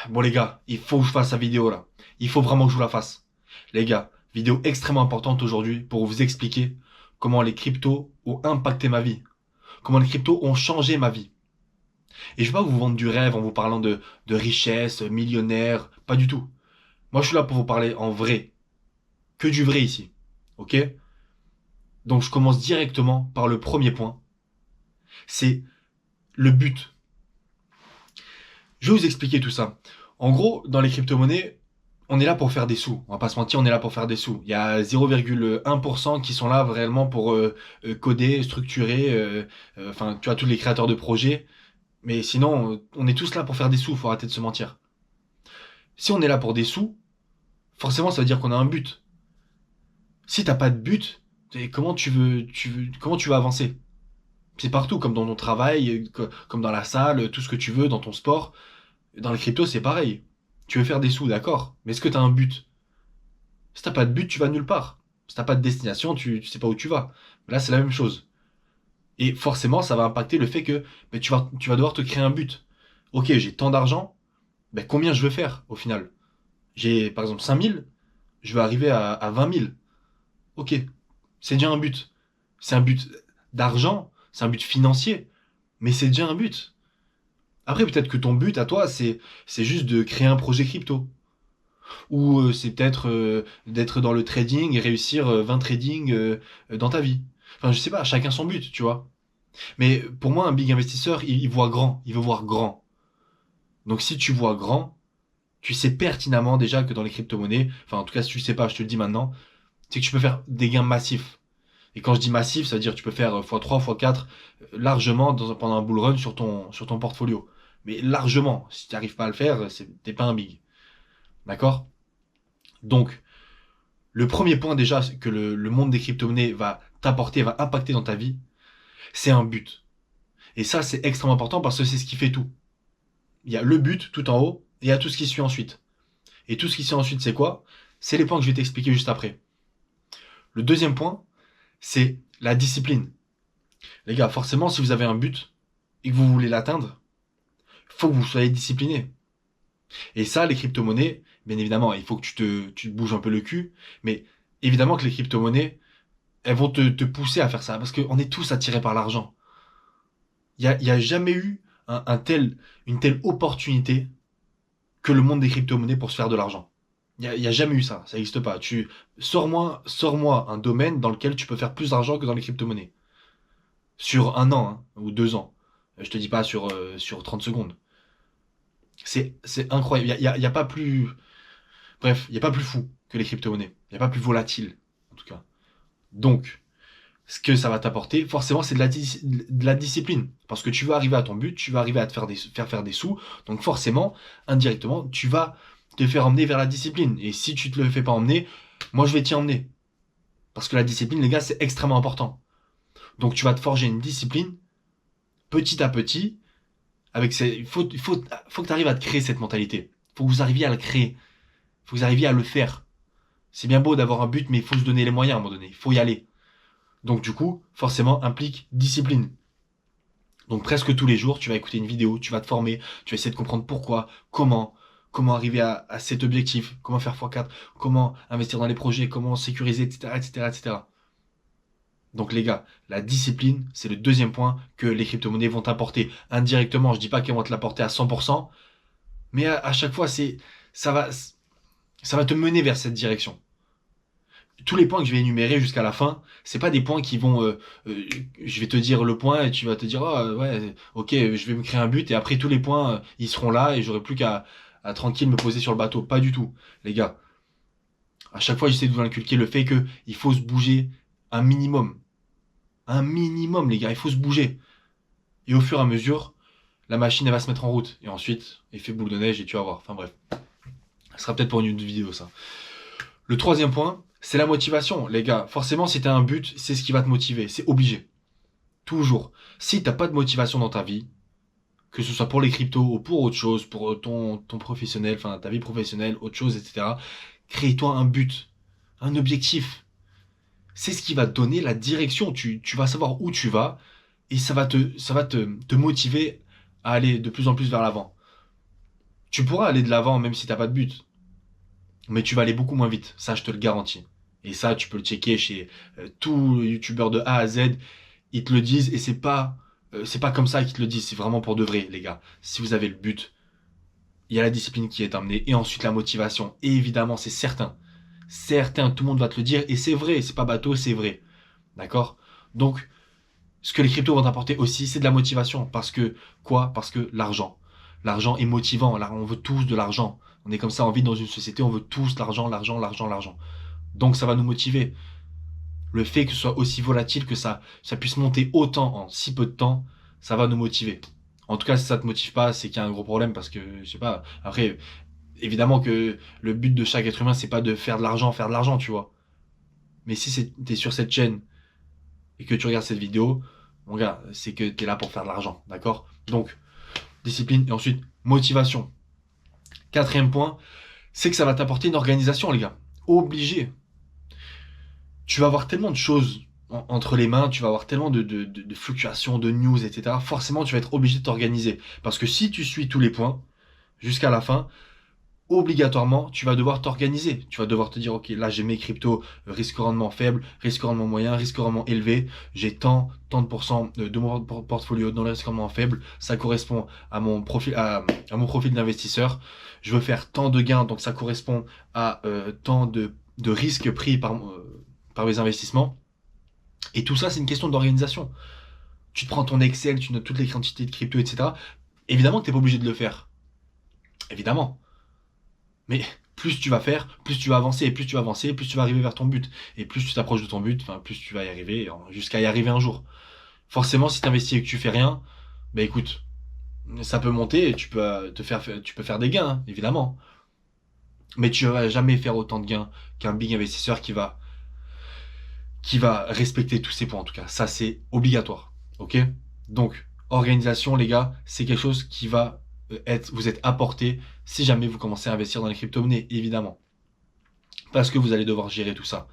Bon les gars, il faut que je fasse la vidéo là. Il faut vraiment que je vous la fasse. Les gars, vidéo extrêmement importante aujourd'hui pour vous expliquer comment les cryptos ont impacté ma vie. Comment les cryptos ont changé ma vie. Et je vais pas vous vendre du rêve en vous parlant de richesse, millionnaire, pas du tout. Moi je suis là pour vous parler en vrai. Que du vrai ici. Ok? Donc je commence directement par le premier point. C'est le but. Je vais vous expliquer tout ça. En gros, dans les crypto-monnaies, on est là pour faire des sous. On va pas se mentir, on est là pour faire des sous. Il y a 0,1% qui sont là réellement pour coder, structurer, enfin, tu vois, tous les créateurs de projets. Mais sinon, on est tous là pour faire des sous, faut arrêter de se mentir. Si on est là pour des sous, forcément, ça veut dire qu'on a un but. Si t'as pas de but, comment tu vas avancer? C'est partout, comme dans ton travail, comme dans la salle, tout ce que tu veux, dans ton sport. Dans les cryptos, c'est pareil. Tu veux faire des sous, d'accord. Mais est-ce que tu as un but? Si t'as pas de but, tu vas nulle part. Si t'as pas de destination, tu sais pas où tu vas. Là, c'est la même chose. Et forcément, ça va impacter le fait que ben, tu vas devoir te créer un but. Ok, j'ai tant d'argent, ben, combien je veux faire au final? J'ai par exemple 5 000, je veux arriver à 20 000. Ok, c'est déjà un but. C'est un but d'argent, c'est un but financier, mais c'est déjà un but. Après, peut-être que ton but à toi, c'est juste de créer un projet crypto. Ou c'est peut-être d'être dans le trading et réussir 20 tradings dans ta vie. Enfin, je sais pas, chacun son but, tu vois. Mais pour moi, un big investisseur, il voit grand, il veut voir grand. Donc si tu vois grand, tu sais pertinemment déjà que dans les crypto-monnaies, enfin en tout cas si tu le sais pas, je te le dis maintenant, c'est que tu peux faire des gains massifs. Et quand je dis massif, ça veut dire que tu peux faire x3, x4 largement pendant un bull run sur ton portfolio. Mais largement, si tu n'arrives pas à le faire, t'es pas un big. D'accord? Donc, le premier point déjà que le monde des crypto-monnaies va t'apporter, va impacter dans ta vie, c'est un but. Et ça, c'est extrêmement important parce que c'est ce qui fait tout. Il y a le but tout en haut et il y a tout ce qui suit ensuite. Et tout ce qui suit ensuite, c'est quoi? C'est les points que je vais t'expliquer juste après. Le deuxième point, c'est la discipline. Les gars, forcément, si vous avez un but et que vous voulez l'atteindre, il faut que vous soyez discipliné. Et ça, les crypto-monnaies, bien évidemment, il faut que tu te bouges un peu le cul, mais évidemment que les crypto-monnaies, elles vont te pousser à faire ça, parce qu'on est tous attirés par l'argent. Il y a jamais eu une telle opportunité que le monde des crypto-monnaies pour se faire de l'argent. Il y a jamais eu ça, ça n'existe pas. Sors-moi un domaine dans lequel tu peux faire plus d'argent que dans les crypto-monnaies. Sur un an, hein, ou 2 ans. Je te dis pas sur 30 secondes. C'est incroyable. Il y a pas plus. Bref, il n'y a pas plus fou que les crypto-monnaies. Il n'y a pas plus volatile, en tout cas. Donc, ce que ça va t'apporter, forcément, c'est de la discipline. Parce que tu veux arriver à ton but, tu vas arriver à te faire des sous. Donc, forcément, indirectement, tu vas te faire emmener vers la discipline. Et si tu te le fais pas emmener, moi, je vais t'y emmener. Parce que la discipline, les gars, c'est extrêmement important. Donc, tu vas te forger une discipline petit à petit. Faut que tu arrives à te créer cette mentalité. Faut que vous arriviez à la créer. Faut que vous arriviez à le faire. C'est bien beau d'avoir un but, mais il faut se donner les moyens à un moment donné. Il faut y aller. Donc du coup, forcément, implique discipline. Donc presque tous les jours, tu vas écouter une vidéo, tu vas te former, tu vas essayer de comprendre pourquoi, comment arriver à cet objectif, comment faire x4, comment investir dans les projets, comment sécuriser, etc., etc., etc. Donc les gars, la discipline, c'est le deuxième point que les crypto-monnaies vont t'apporter indirectement. Je dis pas qu'elles vont te l'apporter à 100%, mais à chaque fois, ça va, ça va te mener vers cette direction. Tous les points que je vais énumérer jusqu'à la fin, c'est pas des points qui vont. Je vais te dire le point et tu vas te dire ah ouais ok je vais me créer un but et après tous les points ils seront là et j'aurai plus à tranquille me poser sur le bateau. Pas du tout, les gars. À chaque fois j'essaie de vous inculquer le fait que il faut se bouger un minimum les gars, il faut se bouger. Et au fur et à mesure, la machine elle va se mettre en route et ensuite effet boule de neige et tu vas voir. Enfin bref, ça sera peut-être pour une autre vidéo ça. Le troisième point, c'est la motivation, les gars. Forcément, si t'as un but, c'est ce qui va te motiver. C'est obligé. Toujours. Si t'as pas de motivation dans ta vie, que ce soit pour les cryptos ou pour autre chose, pour ton professionnel, enfin ta vie professionnelle, autre chose, etc., crée-toi un but, un objectif. C'est ce qui va te donner la direction. Tu vas savoir où tu vas et ça va te motiver à aller de plus en plus vers l'avant. Tu pourras aller de l'avant même si t'as pas de but, mais tu vas aller beaucoup moins vite. Ça, je te le garantis. Et ça, tu peux le checker chez tous les youtubeurs de A à Z. Ils te le disent et c'est pas comme ça qu'ils te le disent. C'est vraiment pour de vrai, les gars. Si vous avez le but, il y a la discipline qui est amenée et ensuite la motivation. Et évidemment, c'est certain. Certain, tout le monde va te le dire et c'est vrai. C'est pas bateau, c'est vrai. D'accord? Donc, ce que les cryptos vont t'apporter aussi, c'est de la motivation. Parce que, quoi? Parce que l'argent. L'argent est motivant. Là, on veut tous de l'argent. On est comme ça, on vit dans une société, on veut tous l'argent, l'argent, l'argent, l'argent. Donc ça va nous motiver. Le fait que ce soit aussi volatile, que ça puisse monter autant en si peu de temps, ça va nous motiver. En tout cas, si ça te motive pas, c'est qu'il y a un gros problème parce que, je sais pas, après, évidemment que le but de chaque être humain, c'est pas de faire de l'argent, tu vois. Mais si t'es sur cette chaîne et que tu regardes cette vidéo, mon gars, c'est que t'es là pour faire de l'argent, d'accord? Donc, discipline et ensuite motivation. Quatrième point, c'est que ça va t'apporter une organisation, les gars. Obligé. Tu vas avoir tellement de choses entre les mains, tu vas avoir tellement de fluctuations, de news, etc. Forcément, tu vas être obligé de t'organiser. Parce que si tu suis tous les points jusqu'à la fin, obligatoirement, tu vas devoir t'organiser. Tu vas devoir te dire, ok, là j'ai mes cryptos, risque-rendement faible, risque-rendement moyen, risque-rendement élevé. J'ai tant de pourcents de mon portfolio dans le risque-rendement faible. Ça correspond à mon profil d'investisseur. Je veux faire tant de gains, donc ça correspond à tant de risques pris par mes investissements. Et tout ça, c'est une question d'organisation. Tu te prends ton Excel, tu notes toutes les quantités de crypto, etc. Évidemment que tu n'es pas obligé de le faire. Évidemment. Mais plus tu vas faire, plus tu vas avancer, et plus tu vas avancer, plus tu vas arriver vers ton but. Et plus tu t'approches de ton but, enfin, plus tu vas y arriver, jusqu'à y arriver un jour. Forcément, si tu investis et que tu fais rien, bah écoute, ça peut monter et tu peux faire des gains, hein, évidemment. Mais tu vas jamais faire autant de gains qu'un big investisseur qui va respecter tous ces points en tout cas. Ça, c'est obligatoire. Ok? Donc, organisation, les gars, c'est quelque chose qui va vous être apporté si jamais vous commencez à investir dans les crypto-monnaies, évidemment. Parce que vous allez devoir gérer tout ça.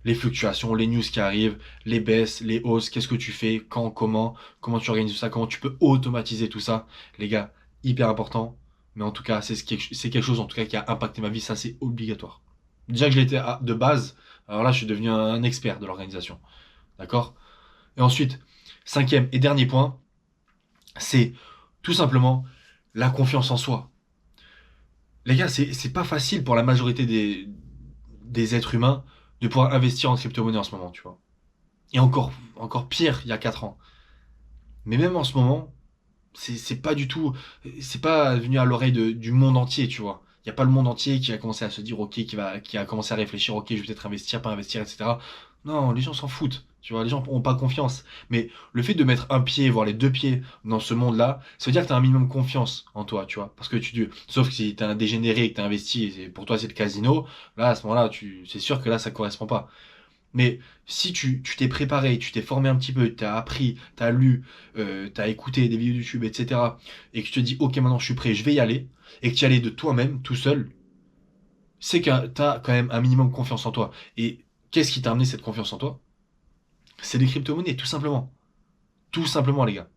Les fluctuations, les news qui arrivent, les baisses, les hausses, qu'est-ce que tu fais, quand, comment tu organises tout ça, comment tu peux automatiser tout ça. Les gars, hyper important. Mais en tout cas, c'est quelque chose en tout cas qui a impacté ma vie, ça c'est obligatoire. Déjà que je l'étais de base, alors là je suis devenu un expert de l'organisation. D'accord? Et ensuite, cinquième et dernier point, c'est tout simplement la confiance en soi. Les gars, c'est pas facile pour la majorité des êtres humains de pouvoir investir en crypto-monnaie en ce moment, tu vois. Et encore pire, il y a 4 ans. Mais même en ce moment, c'est pas du tout, c'est pas venu à l'oreille du monde entier, tu vois. Il n'y a pas le monde entier qui a commencé à se dire, ok, qui a commencé à réfléchir, ok, je vais peut-être investir, pas investir, etc. Non, les gens s'en foutent, tu vois, les gens ont pas confiance. Mais le fait de mettre un pied, voire les deux pieds dans ce monde-là, ça veut dire que tu as un minimum confiance en toi, tu vois. Parce que sauf si tu es un dégénéré et que tu as investi, et pour toi c'est le casino, là, à ce moment-là, c'est sûr que là, ça correspond pas. Mais si tu t'es préparé, tu t'es formé un petit peu, tu as appris, tu as lu, tu as écouté des vidéos YouTube, etc. Et que tu te dis, ok, maintenant je suis prêt, je vais y aller, et que tu y allais de toi-même, tout seul, c'est que tu as quand même un minimum confiance en toi. Et qu'est-ce qui t'a amené cette confiance en toi? C'est les crypto-monnaies, tout simplement. Tout simplement, les gars.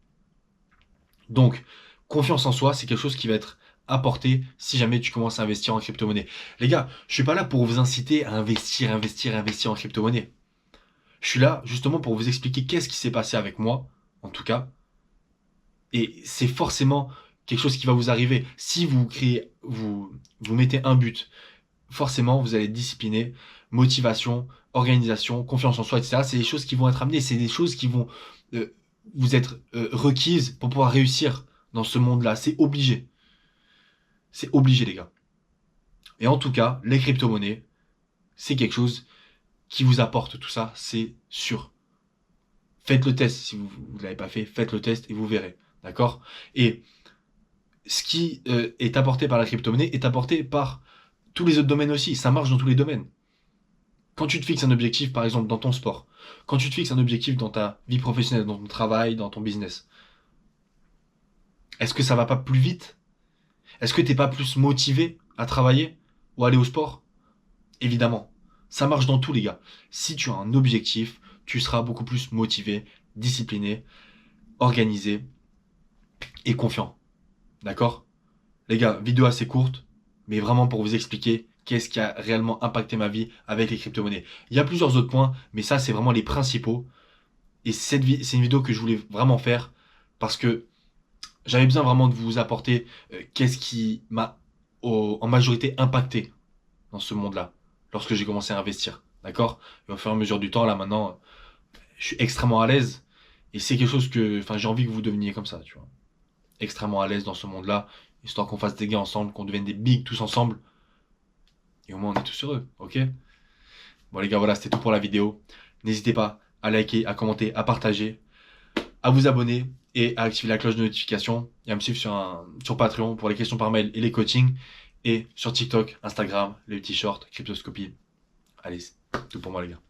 Donc, confiance en soi, c'est quelque chose qui va être apporté si jamais tu commences à investir en crypto-monnaie. Les gars, je suis pas là pour vous inciter à investir, investir, investir en crypto-monnaie. Je suis là justement pour vous expliquer qu'est-ce qui s'est passé avec moi, en tout cas. Et c'est forcément quelque chose qui va vous arriver. Si vous mettez un but, forcément, vous allez être discipliné, motivation, organisation, confiance en soi, etc. C'est des choses qui vont être amenées, c'est des choses qui vont euh, vous être requises pour pouvoir réussir dans ce monde-là. C'est obligé. C'est obligé, les gars. Et en tout cas, les crypto-monnaies, c'est quelque chose qui vous apporte tout ça, c'est sûr. Faites le test si vous ne l'avez pas fait, faites le test et vous verrez. D'accord? Et ce qui est apporté par la crypto-monnaie est apporté par tous les autres domaines aussi. Ça marche dans tous les domaines. Quand tu te fixes un objectif, par exemple, dans ton sport, quand tu te fixes un objectif dans ta vie professionnelle, dans ton travail, dans ton business, est-ce que ça va pas plus vite? Est-ce que t'es pas plus motivé à travailler ou à aller au sport? Évidemment. Ça marche dans tous les gars. Si tu as un objectif, tu seras beaucoup plus motivé, discipliné, organisé et confiant. D'accord? Les gars, vidéo assez courte, mais vraiment pour vous expliquer qu'est-ce qui a réellement impacté ma vie avec les crypto-monnaies. Il y a plusieurs autres points, mais ça, c'est vraiment les principaux. Et c'est une vidéo que je voulais vraiment faire parce que j'avais besoin vraiment de vous apporter qu'est-ce qui m'a en majorité impacté dans ce monde-là, lorsque j'ai commencé à investir. D'accord? Et au fur et à mesure du temps, là maintenant, je suis extrêmement à l'aise. Et c'est quelque chose que, enfin, j'ai envie que vous deveniez comme ça, tu vois. Extrêmement à l'aise dans ce monde-là, histoire qu'on fasse des gains ensemble, qu'on devienne des bigs tous ensemble. Et au moins, on est tous heureux, ok? Bon, les gars, voilà, c'était tout pour la vidéo. N'hésitez pas à liker, à commenter, à partager, à vous abonner et à activer la cloche de notification et à me suivre sur Patreon pour les questions par mail et les coachings. Et sur TikTok, Instagram, les petits shorts, Cryptoscopie. Allez, c'est tout pour moi, les gars.